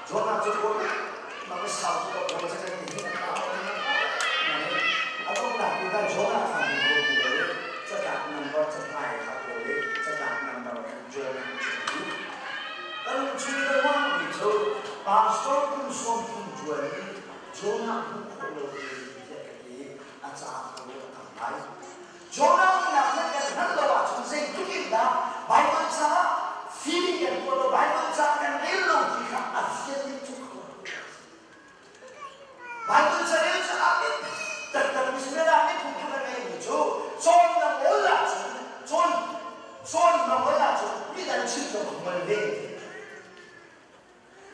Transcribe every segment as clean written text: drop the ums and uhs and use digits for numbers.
Jonah cukup maka satu kalau saya ini atau nak kita Jonah kan boleh sedang nomor cepai tak boleh sedang nomor Jonah jadi kalau cerita orang itu pastor pun pun jual Jonah pun kalau jadi acara apa Jonah nak nak hendak macam tu kita Bible sana feeling yang kalau Bible sana kan elok kita asyik itu Bible sana itu apa tak misalnya apa pun kita ni itu soal nak olah soal nak olah ni dah cerita mengenai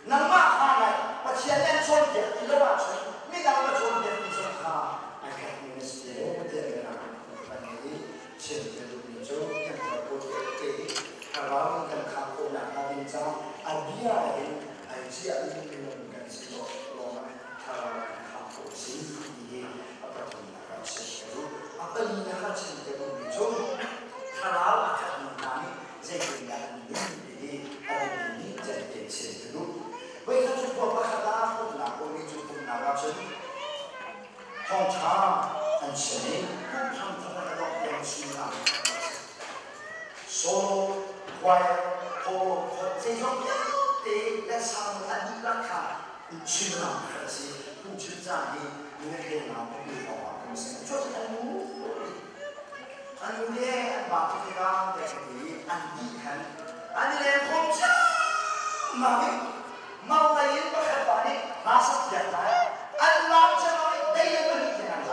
nama apa macam yang soal dia itu macam ni dah macam dia itu ha akan mesti dia cerita itu yang terbuat kalau kan kamu nak ada idea yang idea ini mungkin sih kalau kamu sih ini apa pun nak sesuatu apa yang nak cerita itu kalau akan mengenai jadi ini ada ini jadi cerita itu mereka cuba berkata pun nak ini cuba nak jadi kontra dan seni pun sampai yang sudah solo choir polo这种的来唱安利拉卡去哪可是不去站的你们可以拿不了啊东西就是很无安利的把这个在这里安利看安利的红色嘛mau来不开把你拿上电台安拉这个得也不能这样了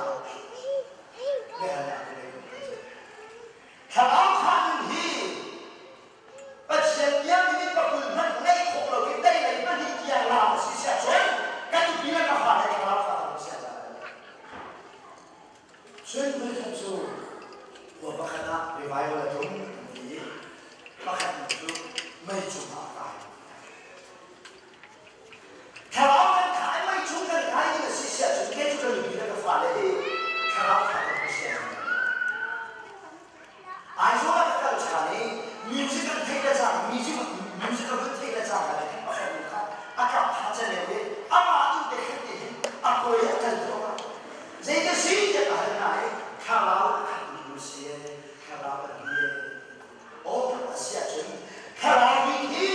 没有了kalau kan hi pasien yang ini pakul nak naik kalau kita ini bagi dia lah si siapa kan dia nak apa nak apa siapa so mereka tu wah bakal revival tu ni bakal tu mai cuma kalau kan kai mai cuma kai ni si siapa kita tu lebih nak apa lagi kalau kan siapa iso का कल छाने म्यूजिकल थे जा म्यूजिकल थे जा है अका फाचने वे अब आदमी देखते हैं आपको ये चल तो जैसे सीन के कहना है खराब मुझसे खराब ये और आसिया चुन खराब ही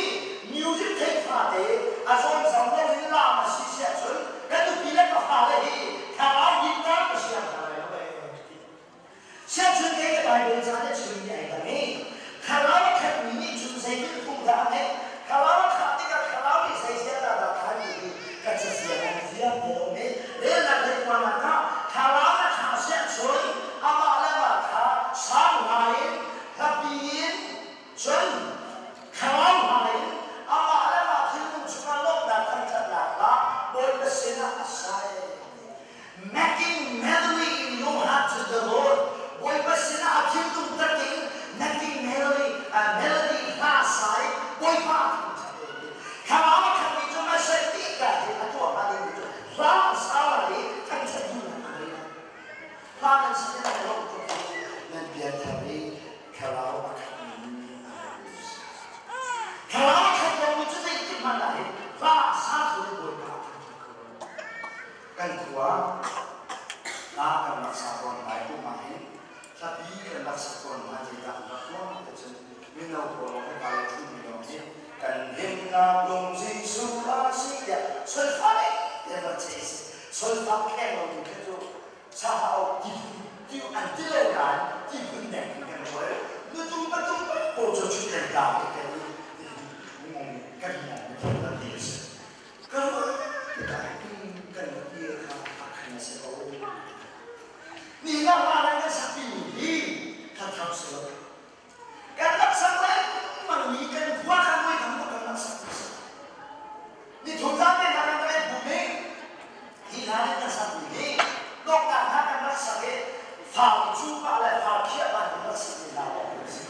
म्यूजिक थे फाते असों समझे नहीं ला आसिया चुन कल पीले का फाले ही खराब गीता आसिया现在这个白人家的村里来的呢，看到看你出生的土壤呢，看到看这个看到你谁现在的看你，这就是很自然的东西。人那个光那个，看到那看县村，阿妈那个看上海，他比村，看到哪里，阿妈那个听不出来弄那看着哪个，我的心啊塞。Making melody in your heart to the Lord. Boy pasina akhir tu terking making melody bahasa boy pak kalau kami cuma setika itu apa itu bahasa lagi kan sedih bahkan sebenarnya dan biar kami kalau kami itu itu mana bahasa tu boy pak kan tua akan masalah baik main tapi kan masalah macam tak macam minau kalau kalau tu minau ni kan himna dong si sulah si ya sulfat dia berces sulfat kalau itu sahau di antileran di benda kan boleh betul bojo cerita kan ngomong kan ngomong dia kalau kita kan dia akan sekolah你让他那个傻逼你，他挑食了。干那上来，嘛你跟我看会看不跟那傻逼死。你通常的那个来不明，你那那个傻逼你，弄到他跟那傻逼，跑出把来跑铁把你那傻逼拿来不是。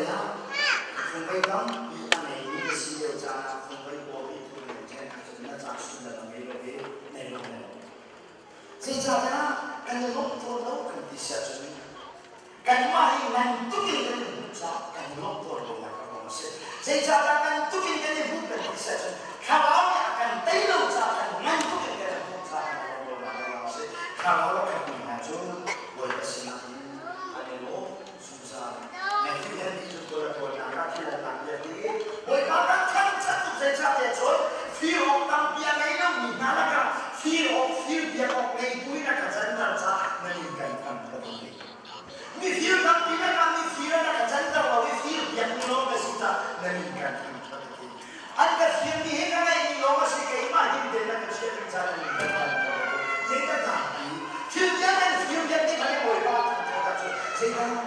ya không phải đóng bị anh này bị cái gì điều tra không phải bỏ đi thôi để cho nên là trả xuống là mấy cái này luôn này bây giờ đó cái lúc tôi đâu cần đi xét cho mình cái mà hình ảnh tôi nghĩ cái này sao cái lúc tôi đâu là cái gì bây giờ đó cái tôi nghĩ cái này không cần đi xét cho khảo áo cái tay đâu ra cái ngành tôi nghĩ cái này không sao cái đâu là cái gì khảo áo cái mình là chỗ với cái gì anh ấy nói chúng ta ngày thứ hai đi chúng tôi là tôi làm các cái làm việc đi với các thân chất tôi sẽ trả tiền rồi phi học tăng bia này nó mình nói là cái phi học bia học này tôi là cái dân dân sa mình cần làm cái gì mình phi tăng bia là mình phi là cái dân dân và mình phi bia mình nói cái gì ta mình cần làm cái gì anh cái phi mình hết cái này mình nói cái gì cái mà mình để là cái gì mình trả mình cần làm cái gì cái cái gì phi bia này phi bia này cái này bồi bao cái cái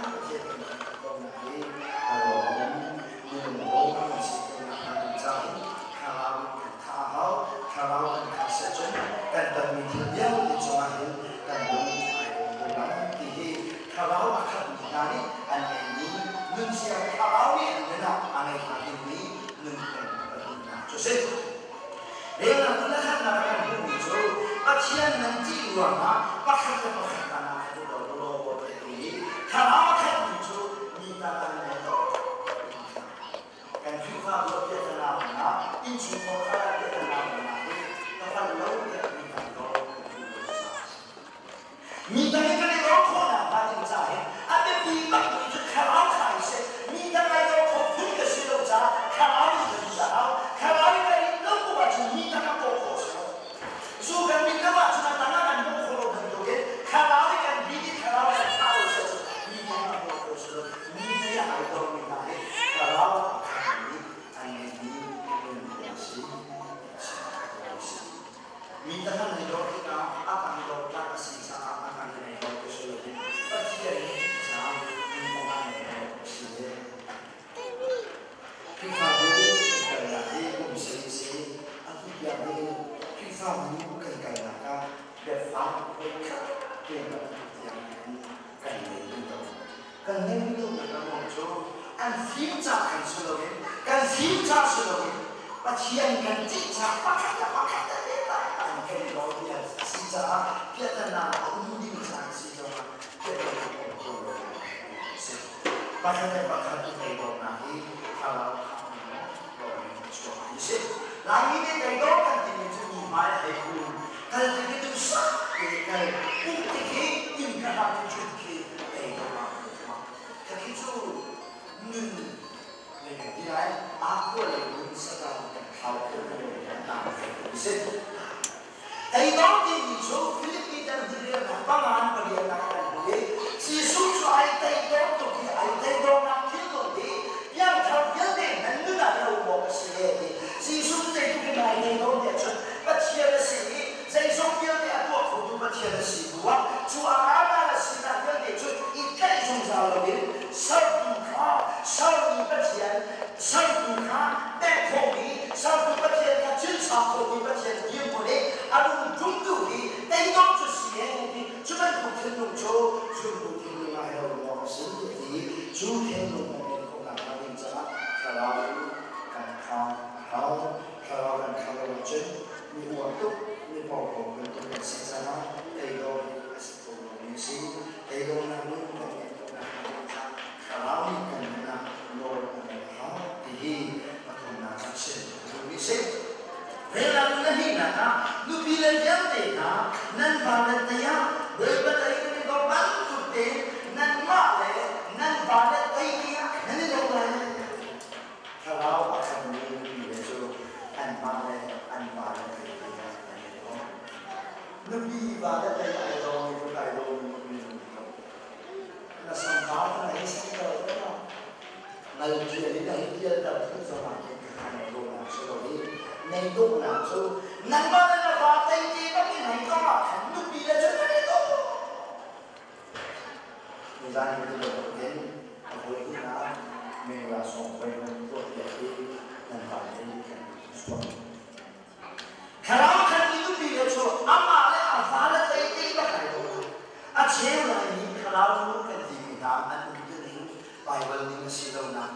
Bible ni masih daw na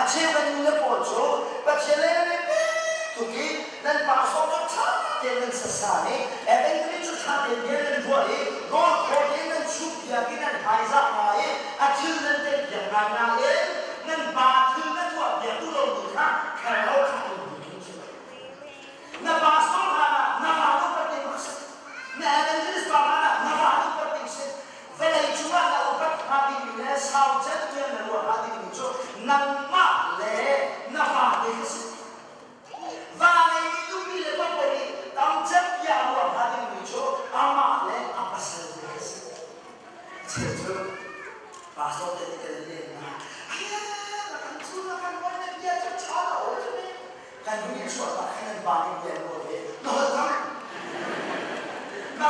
achieve when you pocho but chele to ki then pass on to tha then sasani eventually to tha then boy god god then shoot ya then haiza mai achieve then take ya na then ba thil na to ya tu lo ni kha khalo kha na pastor na ba to par te mas na evangelist ba na ba to par te se vela chuma na upat ha bi ne sao chat me na lo ha di ni cho nang ma le na ba te se va ne ni tu mi le pa ni tam chat ya lo ha di ni cho ama le apasal te se che pastor te ke le na aya na kan chu na kan wa ne dia cha cha da o che kan ni so ta kan ba ni dia lo de no ta na